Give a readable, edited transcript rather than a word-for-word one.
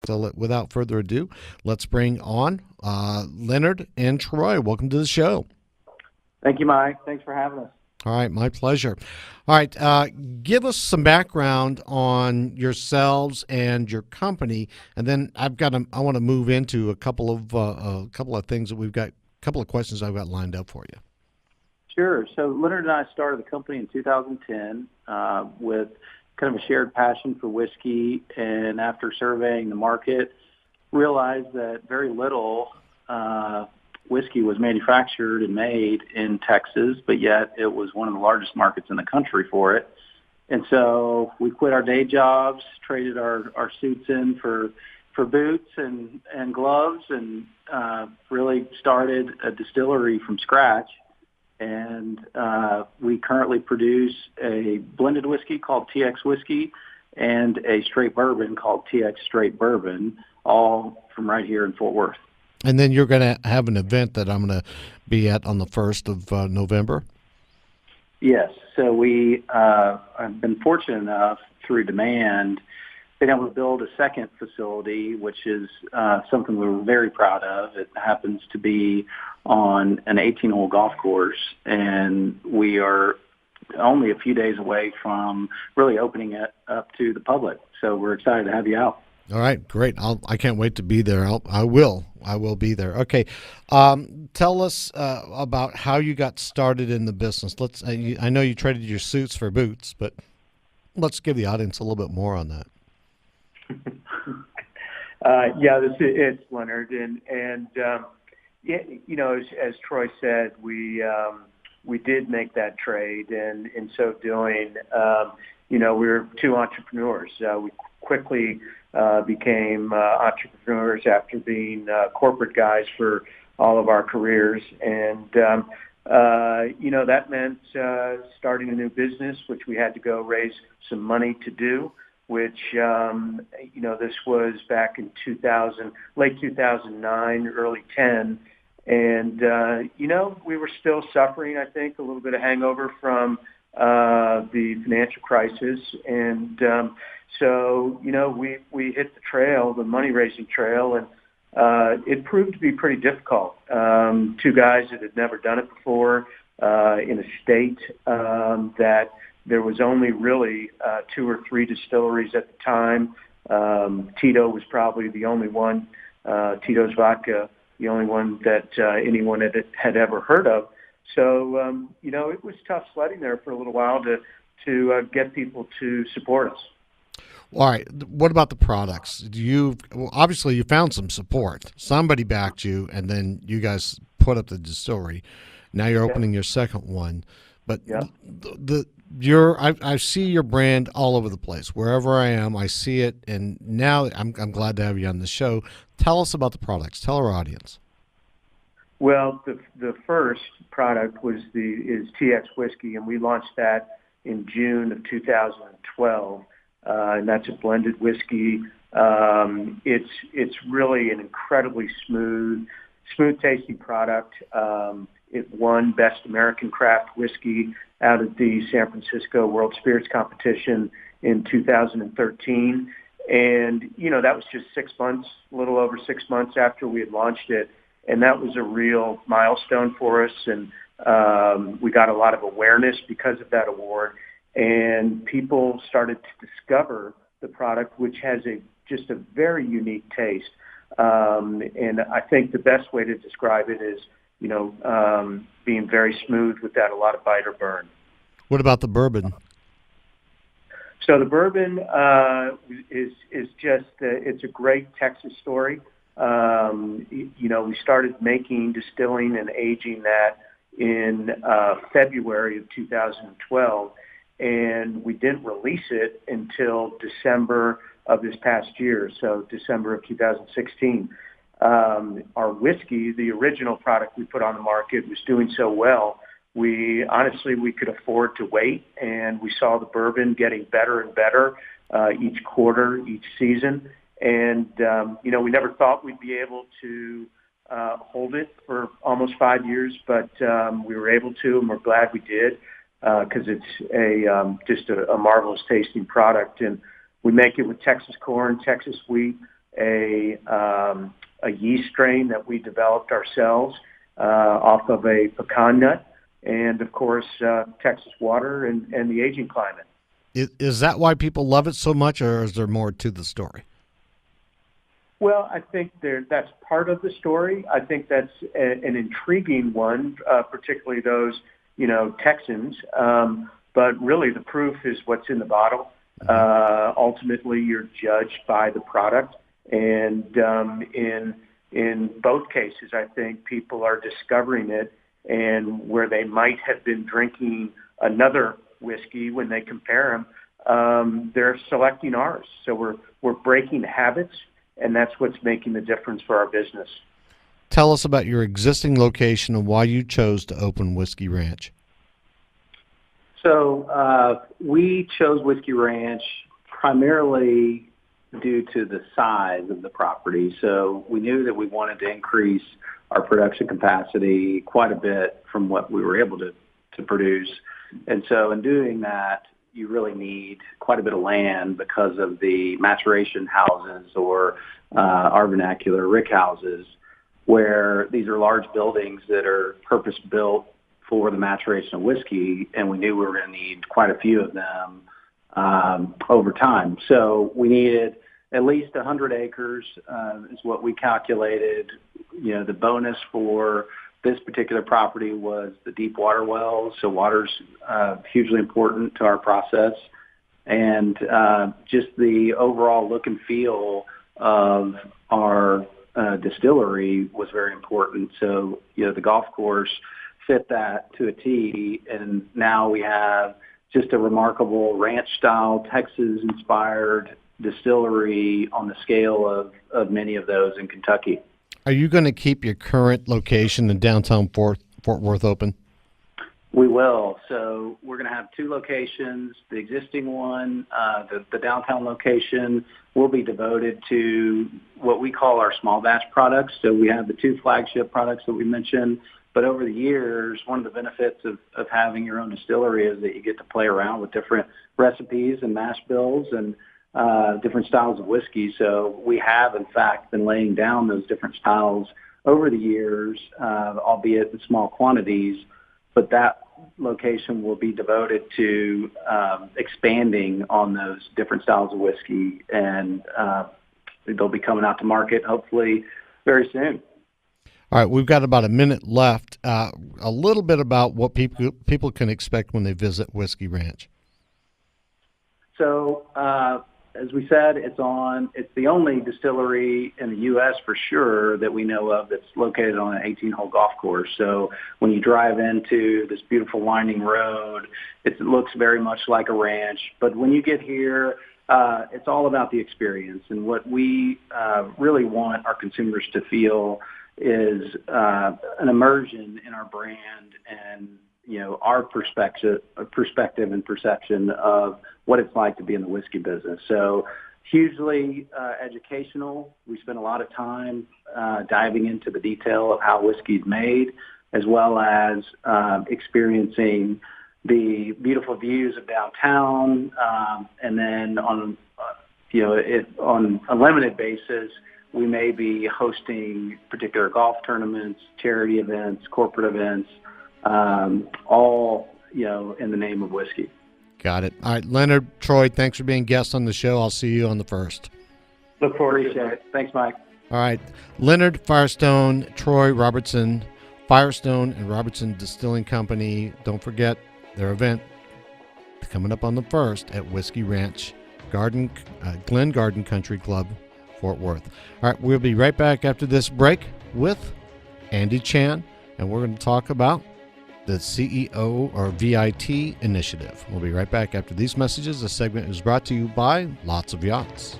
So without further ado, let's bring on Leonard and Troy. Welcome to the show. Thank you, Mike. Thanks for having us. All right, my pleasure. All right, give us some background on yourselves and your company, and then I want to move into a couple of things that we've got, a couple of questions I've got lined up for you. Sure. So Leonard and I started the company in 2010 with kind of a shared passion for whiskey, and after surveying the market, realized that very little whiskey was manufactured and made in Texas, but yet it was one of the largest markets in the country for it. And so we quit our day jobs, traded our suits in for boots and gloves, and really started a distillery from scratch. And we currently produce a blended whiskey called TX Whiskey and a straight bourbon called TX Straight Bourbon, all from right here in Fort Worth. And then you're going to have an event that I'm going to be at on the 1st of November? Yes. So we have been fortunate enough through demand, been able to build a second facility, which is something we were very proud of. It happens to be on an 18-hole golf course, and we are only a few days away from really opening it up to the public. So we're excited to have you out. All right, great. I can't wait to be there. I will be there. Okay, tell us about how you got started in the business. I know you traded your suits for boots, but let's give the audience a little bit more on that. It's Leonard, and as Troy said, we did make that trade, and in so doing, we were two entrepreneurs. We quickly became entrepreneurs after being corporate guys for all of our careers. And, that meant starting a new business, which we had to go raise some money to do, which, this was back in late 2009, early 10. And, we were still suffering, I think, a little bit of hangover from the financial crisis. And so, we hit the trail, the money-raising trail, and it proved to be pretty difficult. Two guys that had never done it before in a state that there was only really 2 or 3 distilleries at the time. Tito was probably the only one, Tito's Vodka, the only one that anyone had ever heard of. So, it was tough sledding there for a little while to get people to support us. All right. What about the products? Obviously you found some support. Somebody backed you, and then you guys put up the distillery. Now you're opening your second one, but I see your brand all over the place. Wherever I am, I see it, and now I'm glad to have you on the show. Tell us about the products. Tell our audience. Well, the first product is TX Whiskey, and we launched that in June of 2012. And that's a blended whiskey. It's really an incredibly smooth tasting product. It won Best American Craft Whiskey out of the San Francisco World Spirits Competition in 2013. And, that was just 6 months, a little over 6 months after we had launched it. And that was a real milestone for us. And we got a lot of awareness because of that award. And people started to discover the product, which has just a very unique taste. And I think the best way to describe it is, being very smooth without a lot of bite or burn. What about the bourbon? So the bourbon is just it's a great Texas story. We started distilling and aging that in February of 2012. And we didn't release it until December of this past year, so December of 2016. Our whiskey, the original product we put on the market, was doing so well, we could afford to wait, and we saw the bourbon getting better and better each quarter, each season. And, we never thought we'd be able to hold it for almost 5 years, but we were able to, and we're glad we did. Because it's just a marvelous tasting product, and we make it with Texas corn, Texas wheat, a yeast strain that we developed ourselves off of a pecan nut, and of course Texas water and the aging climate. Is that why people love it so much, or is there more to the story? Well, I think that's part of the story. I think that's an intriguing one, particularly those, Texans. But really, the proof is what's in the bottle. Ultimately, you're judged by the product. And in both cases, I think people are discovering it, and where they might have been drinking another whiskey when they compare them, they're selecting ours. So we're breaking habits, and that's what's making the difference for our business. Tell us about your existing location and why you chose to open Whiskey Ranch. So we chose Whiskey Ranch primarily due to the size of the property. So we knew that we wanted to increase our production capacity quite a bit from what we were able to produce. And so in doing that, you really need quite a bit of land because of the maturation houses, or our vernacular, rick houses, where these are large buildings that are purpose-built for the maturation of whiskey, and we knew we were going to need quite a few of them over time. So we needed at least 100 acres is what we calculated. The bonus for this particular property was the deep water wells, so water's hugely important to our process, and just the overall look and feel of our distillery was very important. So, the golf course fit that to a T, and now we have just a remarkable ranch-style, Texas-inspired distillery on the scale of many of those in Kentucky. Are you going to keep your current location in downtown Fort Worth open? We will. So we're going to have two locations. The existing one, the downtown location, will be devoted to what we call our small batch products. So we have the two flagship products that we mentioned. But over the years, one of the benefits of having your own distillery is that you get to play around with different recipes and mash bills and different styles of whiskey. So we have, in fact, been laying down those different styles over the years, albeit in small quantities. But that location will be devoted to expanding on those different styles of whiskey, and they'll be coming out to market hopefully very soon. All right, we've got about a minute left. A little bit about what people can expect when they visit Whiskey Ranch. So, as we said, it's the only distillery in the U.S. for sure that we know of that's located on an 18-hole golf course. So when you drive into this beautiful winding road, it looks very much like a ranch. But when you get here, it's all about the experience. And what we really want our consumers to feel is an immersion in our brand and our perspective and perception of what it's like to be in the whiskey business. So hugely educational. We spend a lot of time diving into the detail of how whiskey's made, as well as experiencing the beautiful views of downtown. And then on a limited basis, we may be hosting particular golf tournaments, charity events, corporate events, all, in the name of whiskey. Got it. All right, Leonard, Troy, thanks for being guests on the show. I'll see you on the 1st. Look forward to it. Thanks, Mike. All right, Leonard Firestone, Troy Robertson, Firestone and Robertson Distilling Company. Don't forget their event coming up on the 1st at Whiskey Ranch, Glen Garden Country Club, Fort Worth. All right, we'll be right back after this break with Andy Chan, and we're going to talk about the CEO or VIT initiative. We'll be right back after these messages. This segment is brought to you by Lots of Yachts.